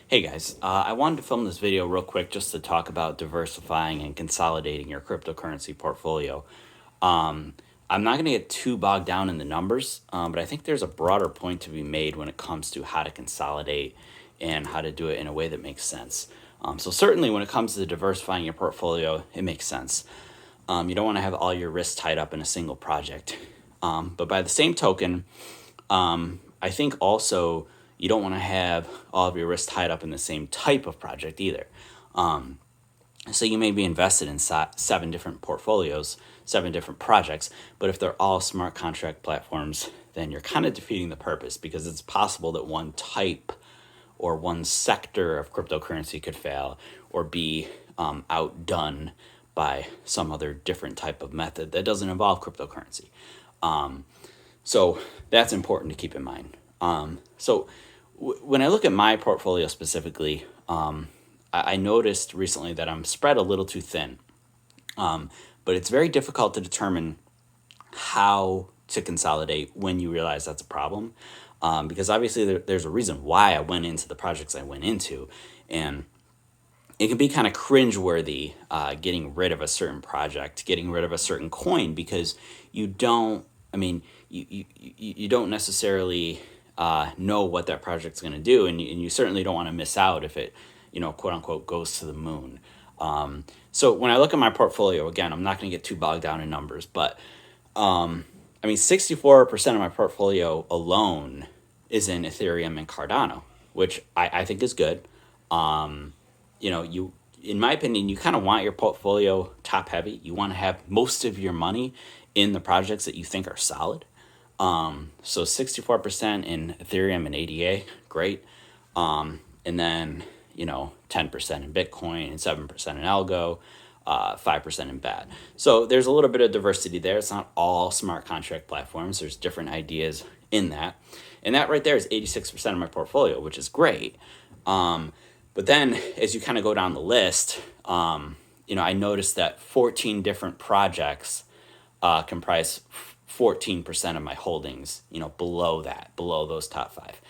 Hey guys, I wanted to film this video real quick just to talk about diversifying and consolidating your cryptocurrency portfolio. Um, I'm not going to get too bogged down in the numbers, but I think there's a broader point to be made when it comes to how to consolidate and how to do it in a way that makes sense. So certainly when it comes to diversifying your portfolio, it makes sense. You don't want to have all your risks tied up in a single project. But by the same token, I think also you don't want to have all of your risks tied up in the same type of project either. So you may be invested in seven different portfolios, seven different projects, but if they're all smart contract platforms, then you're kind of defeating the purpose because it's possible that one type or one sector of cryptocurrency could fail or be outdone by some other different type of method that doesn't involve cryptocurrency. So that's important to keep in mind. When I look at my portfolio specifically, I noticed recently that I'm spread a little too thin. But it's very difficult to determine how to consolidate when you realize that's a problem. Because obviously there's a reason why I went into the projects I went into. And it can be kind of cringeworthy getting rid of a certain project, getting rid of a certain coin because you don't, you don't necessarily know what that project's going to do, and you certainly don't want to miss out if it, quote unquote, goes to the moon. So when I look at my portfolio, again, I'm not going to get too bogged down in numbers, but 64% of my portfolio alone is in Ethereum and Cardano, which I think is good. In my opinion, you kind of want your portfolio top heavy. You want to have most of your money in the projects that you think are solid. So 64% in Ethereum and ADA, great. And then, 10% in Bitcoin and 7% in Algo, 5% in BAT. So there's a little bit of diversity there. It's not all smart contract platforms. There's different ideas in that. And that right there is 86% of my portfolio, which is great. But then as you kind of go down the list, I noticed that 14 different projects comprise 14% of my holdings, below those top five.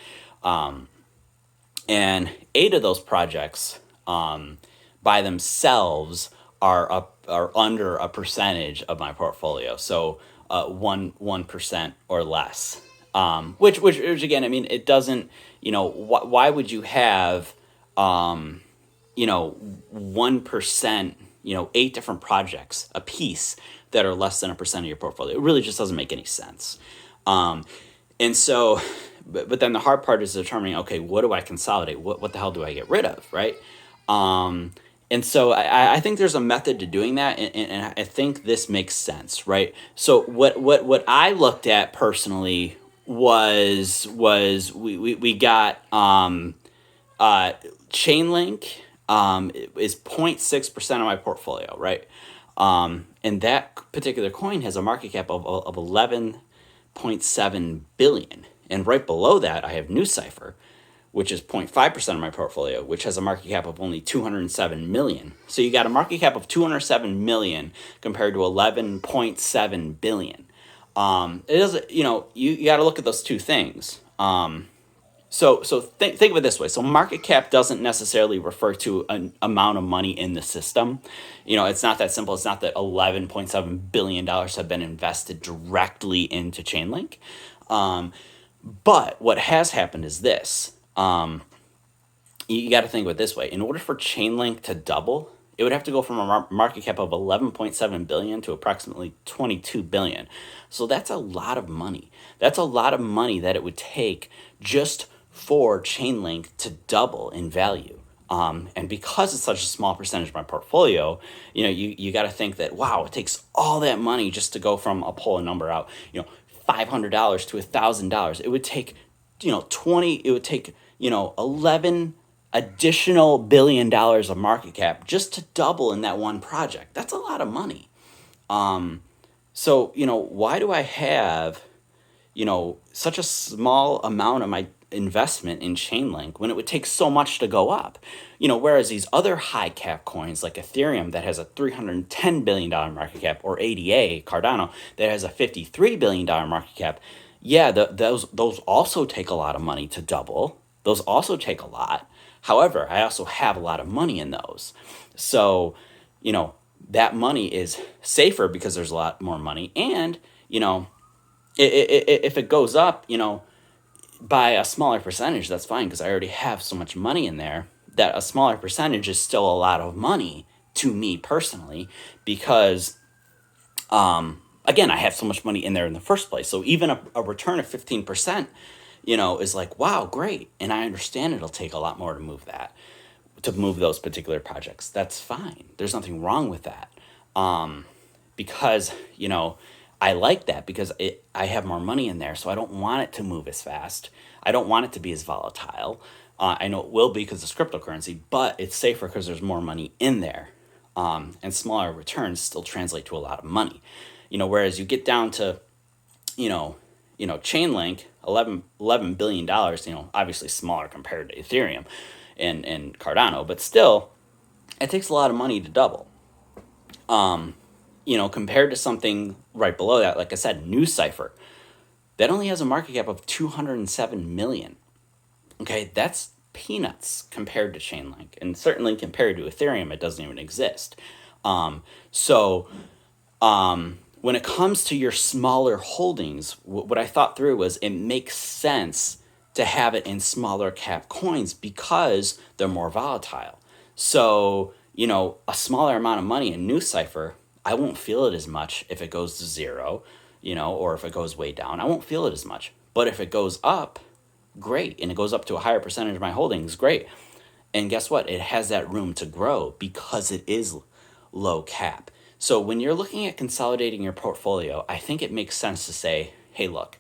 And 8 of those projects by themselves are under a percentage of my portfolio. So 1% or less, which again, it doesn't, why would you have 1%, 8 different projects a piece that are less than 1% of your portfolio? It really just doesn't make any sense. And so, but then the hard part is determining, okay, what do I consolidate? What the hell do I get rid of, right? And so I think there's a method to doing that, and I think this makes sense, right? So what I looked at personally was we got Chainlink is 0.6% of my portfolio, right? And that particular coin has a market cap of 11.7 billion. And right below that, I have NewCipher, which is 0.5% of my portfolio, which has a market cap of only 207 million. So you got a market cap of 207 million compared to 11.7 billion. It doesn't, you got to look at those two things. So think of it this way. So market cap doesn't necessarily refer to an amount of money in the system. It's not that simple. It's not that $11.7 billion have been invested directly into Chainlink. But what has happened is this. You got to think of it this way. In order for Chainlink to double, it would have to go from a market cap of 11.7 billion to approximately 22 billion. So that's a lot of money. That's a lot of money that it would take just for Chainlink to double in value. And because it's such a small percentage of my portfolio, you got to think that, wow, it takes all that money just to go from, I'll pull a number out, $500 to $1,000. It would take, 11 additional $1 billion of market cap just to double in that one project. That's a lot of money. So, why do I have, such a small amount of my investment in Chainlink when it would take so much to go up? Whereas these other high cap coins like Ethereum that has a $310 billion market cap, or ADA, Cardano, that has a $53 billion market cap, yeah, those also take a lot of money to double. Those also take a lot. However, I also have a lot of money in those. So, you know, that money is safer because there's a lot more money. And, you know, if it goes up, you know, by a smaller percentage, that's fine because I already have so much money in there that a smaller percentage is still a lot of money to me personally because again, I have so much money in there in the first place. So even a return of 15%, you know, is like, wow, great. And I understand it'll take a lot more to move that, to move those particular projects. That's fine. There's nothing wrong with that. Because, you know, I like that because I have more money in there. So I don't want it to move as fast. I don't want it to be as volatile. I know it will be because it's cryptocurrency, but it's safer because there's more money in there. And smaller returns still translate to a lot of money. You know, whereas you get down to, Chainlink, $11 billion, you know, obviously smaller compared to Ethereum and Cardano, but still, it takes a lot of money to double. You know, compared to something right below that, like I said, New Cipher, that only has a market cap of 207 million. Okay, that's peanuts compared to Chainlink, and certainly compared to Ethereum, it doesn't even exist. So when it comes to your smaller holdings, what I thought through was it makes sense to have it in smaller cap coins because they're more volatile. So, you know, a smaller amount of money in New Cipher, I won't feel it as much if it goes to zero, you know, or if it goes way down. I won't feel it as much. But if it goes up, great. And it goes up to a higher percentage of my holdings, great. And guess what? It has that room to grow because it is low cap. So when you're looking at consolidating your portfolio, I think it makes sense to say, hey, look,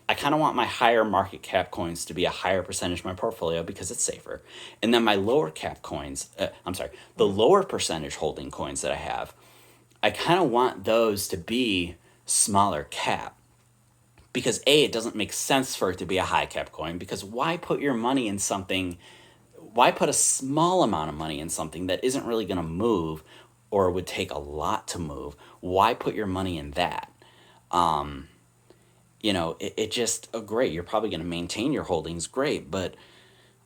I kind of want my higher market cap coins to be a higher percentage of my portfolio because it's safer. And then my lower cap coins, the lower percentage holding coins that I have, I kind of want those to be smaller cap. Because A, it doesn't make sense for it to be a high cap coin because why put your money in something, why put a small amount of money in something that isn't really going to move or would take a lot to move? Why put your money in that? You know, it just, great, you're probably going to maintain your holdings, great, but,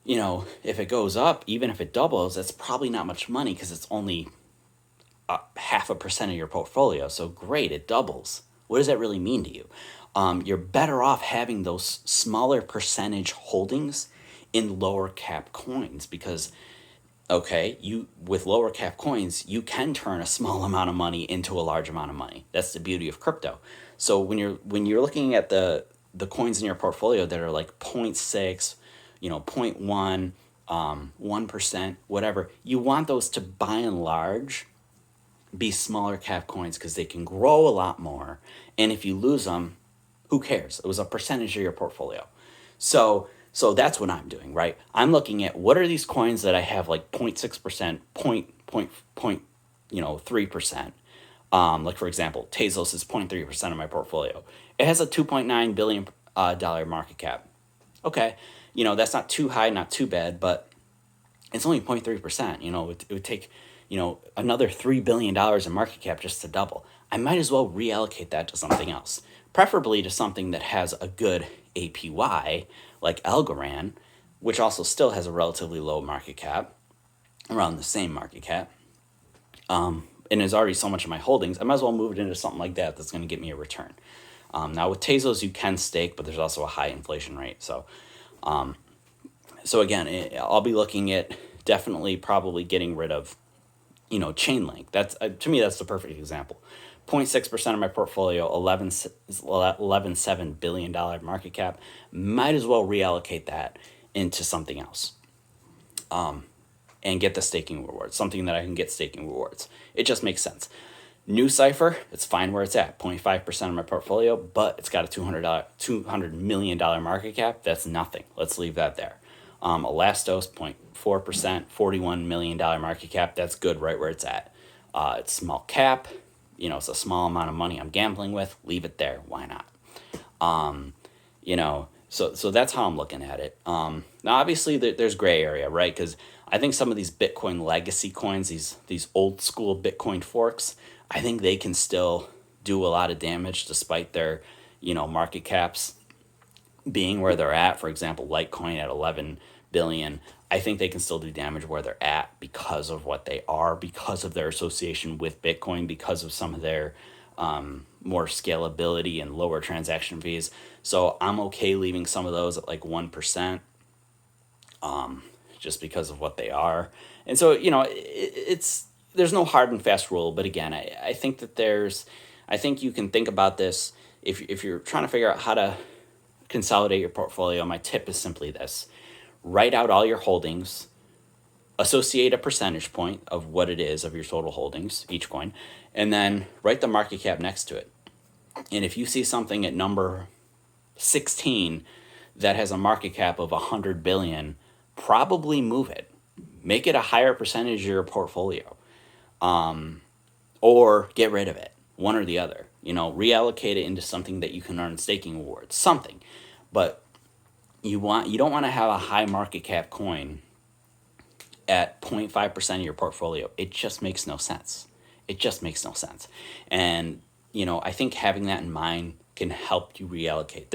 you know, if it goes up, even if it doubles, that's probably not much money because it's only 0.5% of your portfolio. So great, it doubles. What does that really mean to you? You're better off having those smaller percentage holdings in lower cap coins because, okay, you with lower cap coins, you can turn a small amount of money into a large amount of money. That's the beauty of crypto. So when you're looking at the coins in your portfolio that are like 0.6, you know, 0.1, 1%, whatever, you want those to by and large be smaller cap coins because they can grow a lot more. And if you lose them, who cares? It was a percentage of your portfolio. So that's what I'm doing, right? I'm looking at what are these coins that I have like 0.6%, 3%. Like for example, Tezos is 0.3% of my portfolio. It has a $2.9 billion dollar market cap. Okay, you know, that's not too high, not too bad, but it's only 0.3%. You know, it would take, you know, another $3 billion in market cap just to double. I might as well reallocate that to something else, preferably to something that has a good APY, like Algorand, which also still has a relatively low market cap, around the same market cap, and is already so much of my holdings. I might as well move it into something like that that's going to get me a return. Now with Tezos, you can stake, but there's also a high inflation rate. So again, I'll be looking at definitely probably getting rid of, you know, Chainlink. That's to me, that's the perfect example. 0.6% of my portfolio, $11.7 billion market cap. Might as well reallocate that into something else, and get the staking rewards, something that I can get staking rewards. It just makes sense. New Cipher, it's fine where it's at, 0.5% of my portfolio, but it's got a $200 million market cap. That's nothing. Let's leave that there. Elastos, 0.4%, $41 million market cap. That's good right where it's at. It's small cap. You know, it's a small amount of money I'm gambling with. Leave it there. Why not? You know, so that's how I'm looking at it. Now, obviously, there's gray area, right? Because I think some of these Bitcoin legacy coins, these old school Bitcoin forks, I think they can still do a lot of damage despite their, you know, market caps being where they're at. For example, Litecoin at 11 billion, I think they can still do damage where they're at because of what they are, because of their association with Bitcoin, because of some of their more scalability and lower transaction fees. So I'm okay leaving some of those at like 1%, just because of what they are. And so, it's there's no hard and fast rule, but again, I think that I think you can think about this if you're trying to figure out how to consolidate your portfolio. My tip is simply this: write out all your holdings, associate a percentage point of what it is of your total holdings, each coin, and then write the market cap next to it. And if you see something at number 16 that has a market cap of 100 billion, probably move it. Make it a higher percentage of your portfolio, or get rid of it, one or the other. Reallocate it into something that you can earn staking rewards, something. But you don't want to have a high market cap coin at 0.5% of your portfolio. It just makes no sense. It just makes no sense. And, I think having that in mind can help you reallocate.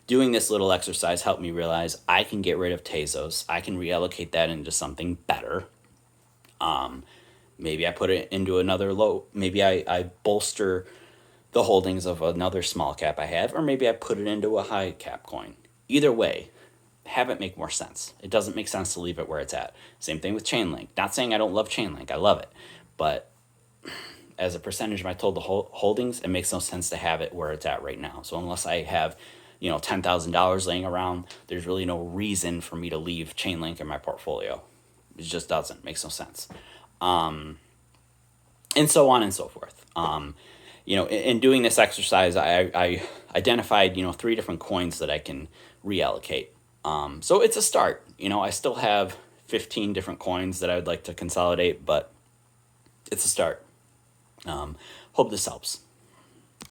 Doing this little exercise helped me realize I can get rid of Tezos. I can reallocate that into something better. Maybe I put it into another low. Maybe I bolster the holdings of another small cap I have, or maybe I put it into a high cap coin. Either way, have it make more sense. It doesn't make sense to leave it where it's at. Same thing with Chainlink. Not saying I don't love Chainlink. I love it. But as a percentage of my total holdings, it makes no sense to have it where it's at right now. So unless I have, $10,000 laying around, there's really no reason for me to leave Chainlink in my portfolio. It just doesn't. Makes no sense. And so on and so forth. In doing this exercise, I identified, 3 different coins that I can reallocate. So it's a start. I still have 15 different coins that I would like to consolidate, but it's a start. Hope this helps.